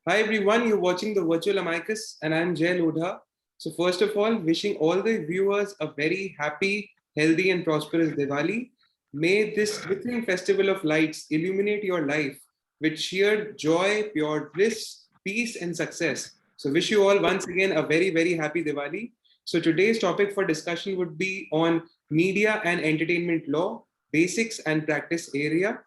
Hi everyone, you're watching the virtual AMICUS and I'm Jay Lodha. So first of all, wishing all the viewers a very happy, healthy and prosperous Diwali. May this glittering festival of lights illuminate your life with sheer joy, pure bliss, peace and success. So wish you all once again a very, very happy Diwali. So today's topic for discussion would be on media and entertainment law, basics and practice area,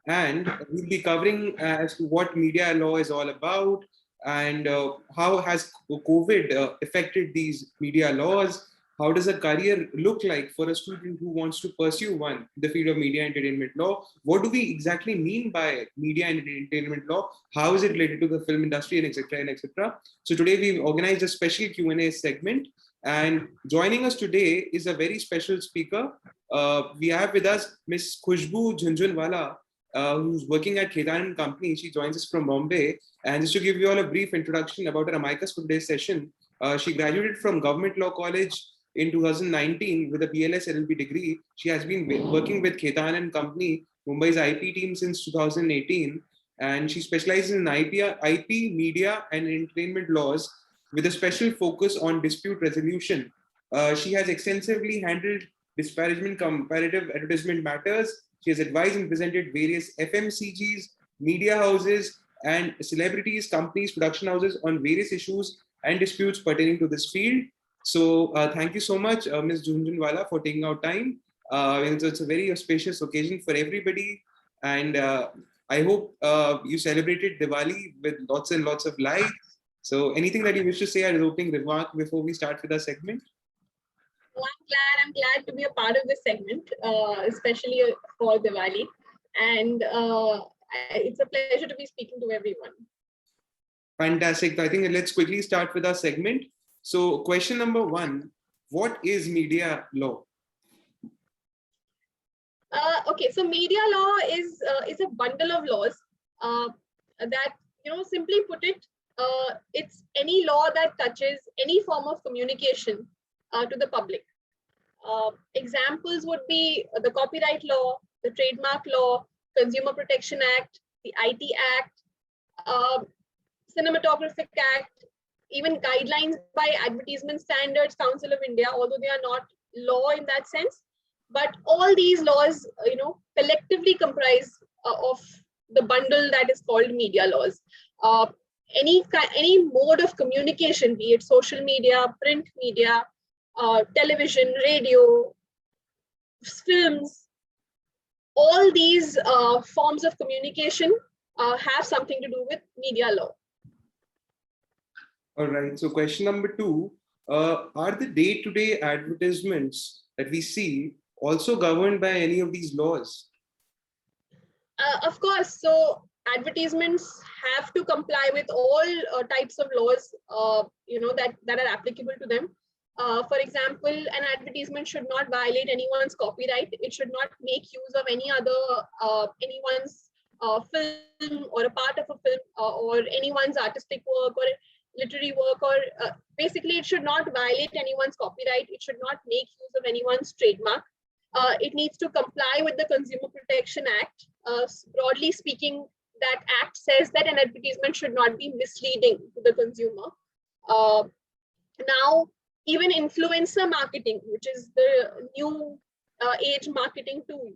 and we'll be covering as to what media law is all about and how has COVID affected these media laws. How does a career look like for a student who wants to pursue one in the field of media entertainment law? What do we exactly mean by media and entertainment law? How is it related to the film industry and etc. and etc. So today we've organized a special Q&A segment, and joining us today is a very special speaker. We have with us Miss Khushboo Jhunjhunwala, who's working at Ketan & Company. She joins us from Bombay. And just to give you all a brief introduction about her amicus for today's session, she graduated from Government Law College in 2019 with a BLS LLB degree. She has been working with Ketan & Company, Mumbai's IP team, since 2018. And she specializes in IP, media, and entertainment laws with a special focus on dispute resolution. She has extensively handled disparagement comparative advertisement matters. She has advised and presented various FMCGs, media houses, and celebrities, companies, production houses on various issues and disputes pertaining to this field. So thank you so much, Ms. Jhunjhunwala, for taking out time. It's a very auspicious occasion for everybody. And I hope you celebrated Diwali with lots and lots of lights. So anything that you wish to say as an opening remark before we start with our segment? I'm glad to be a part of this segment, especially for Diwali. And it's a pleasure to be speaking to everyone. Fantastic. I think let's quickly start with our segment. So question number one, what is media law? Okay, so media law is a bundle of laws that, simply put it, it's any law that touches any form of communication to the public. Examples would be the Copyright Law, the Trademark Law, Consumer Protection Act, the IT Act, Cinematographic Act, even guidelines by Advertisement Standards Council of India, although they are not law in that sense. But all these laws, collectively comprise of the bundle that is called media laws. Any mode of communication, be it social media, print media, television, radio, films, all these forms of communication have something to do with media law. All right. So question number two, are the day-to-day advertisements that we see also governed by any of these laws? Of course. So advertisements have to comply with all types of laws, that are applicable to them. For example, an advertisement should not violate anyone's copyright. It should not make use of anyone's film or a part of a film or anyone's artistic work or literary work, or basically it should not violate anyone's copyright. It should not make use of anyone's trademark. It needs to comply with the Consumer Protection Act. Broadly speaking, that act says that an advertisement should not be misleading to the consumer. Now, even influencer marketing, which is the new age marketing tool,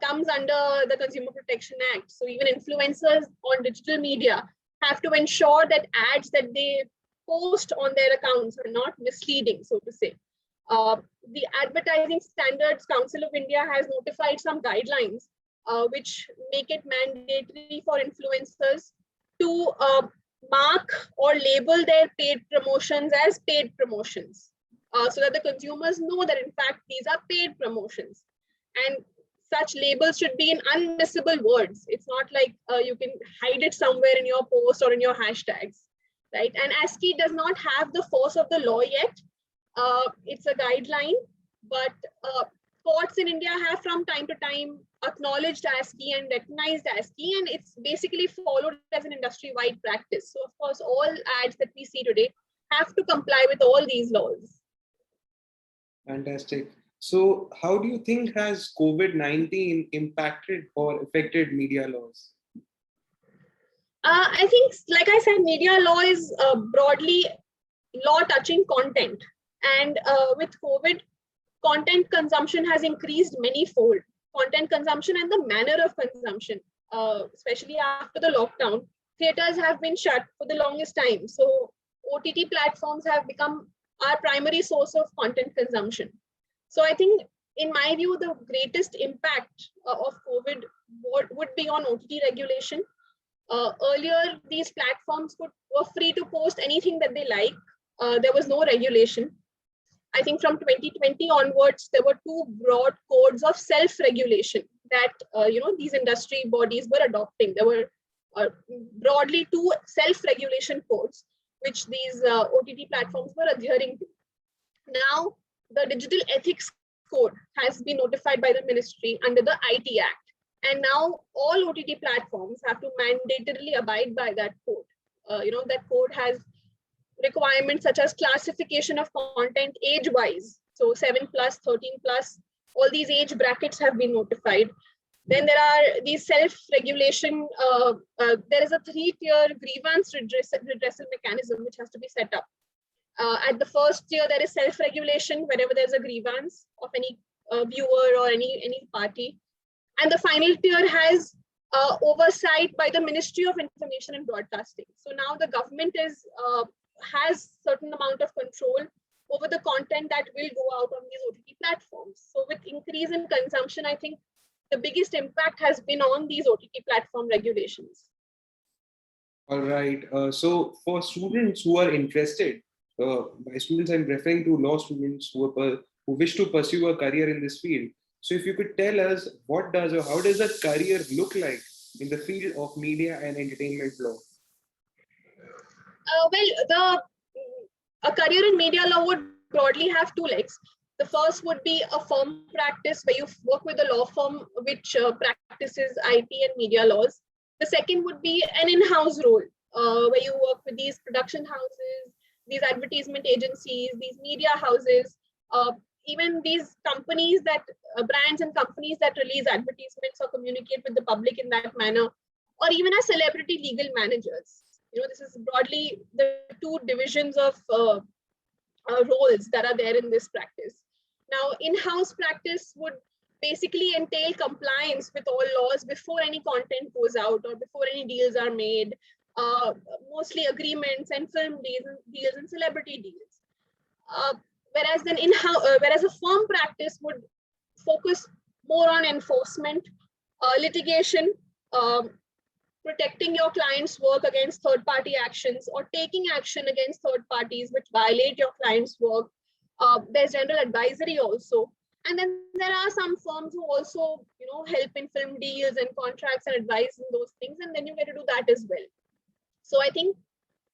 comes under the Consumer Protection Act. So even influencers on digital media have to ensure that ads that they post on their accounts are not misleading, so to say. The Advertising Standards Council of India has notified some guidelines which make it mandatory for influencers to mark or label their paid promotions as paid promotions, so that the consumers know that in fact these are paid promotions. And such labels should be in unmissable words. It's not like you can hide it somewhere in your post or in your hashtags, right? And ASCII does not have the force of the law yet. It's a guideline, but courts in India have from time to time acknowledged ASCII and recognized ASCII, and it's basically followed as an industry-wide practice. So of course, all ads that we see today have to comply with all these laws. Fantastic. So how do you think has COVID-19 impacted or affected media laws? I think, like I said, media law is broadly law touching content. And with COVID, content consumption has increased many-fold. Content consumption and the manner of consumption, especially after the lockdown, theaters have been shut for the longest time. So OTT platforms have become our primary source of content consumption. So I think, in my view, the greatest impact of COVID would be on OTT regulation. Earlier, these platforms were free to post anything that they like. There was no regulation. I think from 2020 onwards, there were two broad codes of self-regulation that these industry bodies were adopting. There were broadly two self-regulation codes which these OTT platforms were adhering to. Now, the Digital Ethics Code has been notified by the ministry under the IT Act. And now all OTT platforms have to mandatorily abide by that code. That code has requirements such as classification of content age-wise. So 7 plus, 13 plus, all these age brackets have been notified. Then there are these self-regulation. There is a 3-tier grievance redressal mechanism which has to be set up. At the first tier, there is self-regulation whenever there's a grievance of any viewer or any party. And the final tier has oversight by the Ministry of Information and Broadcasting. So now the government has certain amount of control over the content that will go out on these OTT platforms. So with increase in consumption, I think the biggest impact has been on these OTT platform regulations. All right. So for students who are interested, by students I'm referring to law students who wish to pursue a career in this field. So if you could tell us how does a career look like in the field of media and entertainment law? A career in media law would broadly have two legs. The first would be a firm practice where you work with a law firm which practices IP and media laws. The second would be an in-house role where you work with these production houses, these advertisement agencies, these media houses, even these companies brands and companies that release advertisements or communicate with the public in that manner, or even as celebrity legal managers. This is broadly the two divisions of roles that are there in this practice. Now, in-house practice would basically entail compliance with all laws before any content goes out or before any deals are made, mostly agreements and film deals and celebrity deals. Whereas a firm practice would focus more on enforcement, litigation, protecting your client's work against third-party actions or taking action against third parties which violate your client's work. There's general advisory also. And then there are some firms who also, help in film deals and contracts and advise in those things. And then you get to do that as well. So I think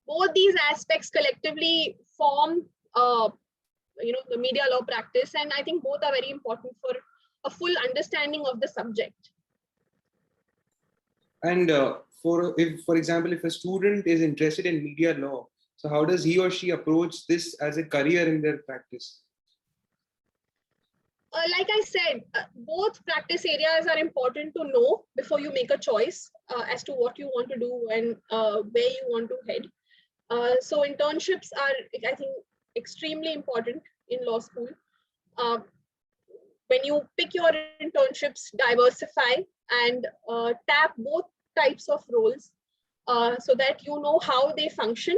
both these aspects collectively form, the media law practice. And I think both are very important for a full understanding of the subject. And for example, if a student is interested in media law, so how does he or she approach this as a career in their practice? Like I said, both practice areas are important to know before you make a choice as to what you want to do and where you want to head. So internships are, I think, extremely important in law school. When you pick your internships, diversify and tap both types of roles so that you know how they function.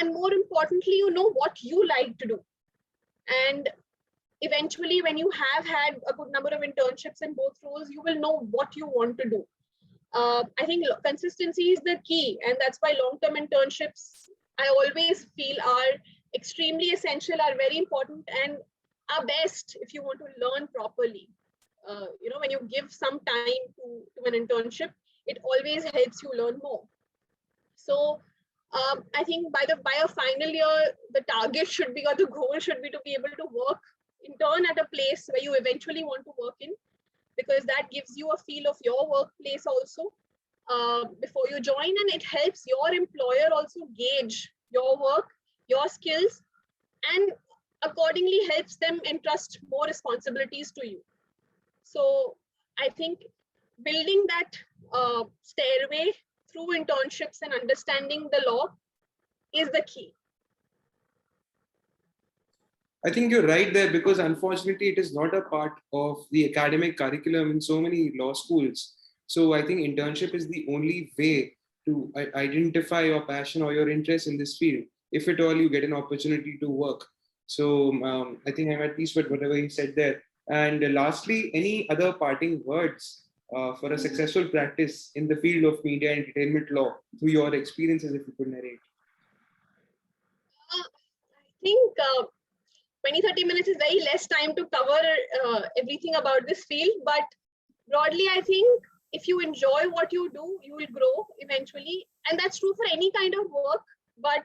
And more importantly, you know what you like to do. And eventually, when you have had a good number of internships in both roles, you will know what you want to do. I think consistency is the key. And that's why long-term internships, I always feel, are extremely essential, are very important, and are best if you want to learn properly. When you give some time to an internship, it always helps you learn more. So I think by a final year, the target should be, or the goal should be, to be able to intern at a place where you eventually want to work in, because that gives you a feel of your workplace also before you join, and it helps your employer also gauge your work, your skills, and accordingly helps them entrust more responsibilities to you. So I think building that stairway through internships and understanding the law is the key. I think you're right there, because unfortunately it is not a part of the academic curriculum in so many law schools. So I think internship is the only way to identify your passion or your interest in this field, if at all you get an opportunity to work. So I think I'm at peace with whatever you said there. And lastly, any other parting words for a successful practice in the field of media and entertainment law through your experiences, if you could narrate? I think 20-30 minutes is very less time to cover everything about this field, but broadly, I think if you enjoy what you do, you will grow eventually. And that's true for any kind of work, but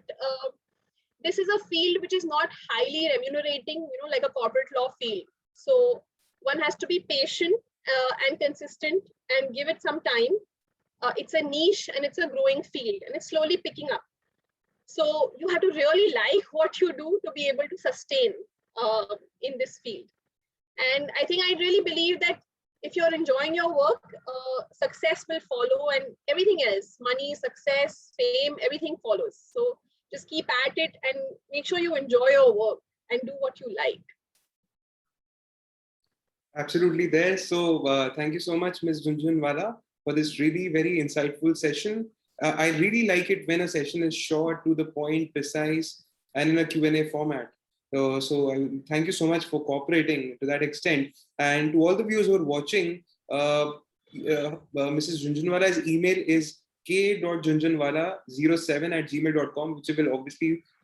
this is a field which is not highly remunerating, like a corporate law field. So one has to be patient and consistent and give it some time. It's a niche and it's a growing field and it's slowly picking up. So you have to really like what you do to be able to sustain in this field. And I think I really believe that if you're enjoying your work, success will follow, and everything else, money, success, fame, everything follows. So just keep at it and make sure you enjoy your work and do what you like. Absolutely there. So thank you so much, Ms. Jhunjhunwala, for this really very insightful session. I really like it when a session is short, to the point, precise, and in a Q&A format. So thank you so much for cooperating to that extent. And to all the viewers who are watching, Mrs. Jhunjhunwala's email is k.jhunjhunwala07@gmail.com, which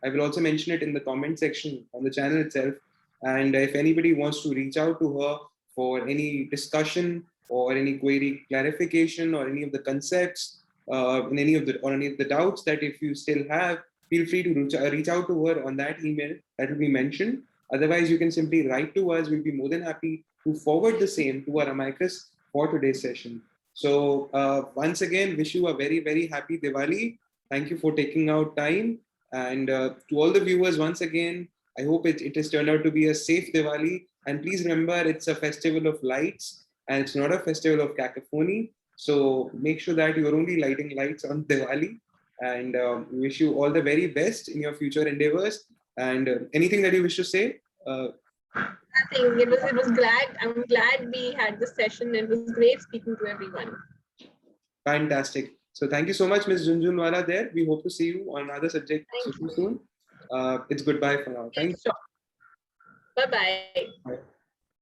I will also mention it in the comment section on the channel itself. And if anybody wants to reach out to her for any discussion or any query clarification or any of the concepts, in any of the doubts that if you still have, feel free to reach out to her on that email that will be mentioned. Otherwise, you can simply write to us. We'll be more than happy to forward the same to our amicus for today's session. So once again, wish you a very, very happy Diwali. Thank you for taking out time. And to all the viewers, once again, I hope it has turned out to be a safe Diwali. And please remember, it's a festival of lights and it's not a festival of cacophony. So make sure that you're only lighting lights on Diwali. And wish you all the very best in your future endeavors. And anything that you wish to say? Nothing. It was glad. I'm glad we had this session. It was great speaking to everyone. Fantastic. So thank you so much, Ms. Jhunjhunwala there. We hope to see you on another subject soon. It's goodbye for now. Thank you. Bye-bye. Bye.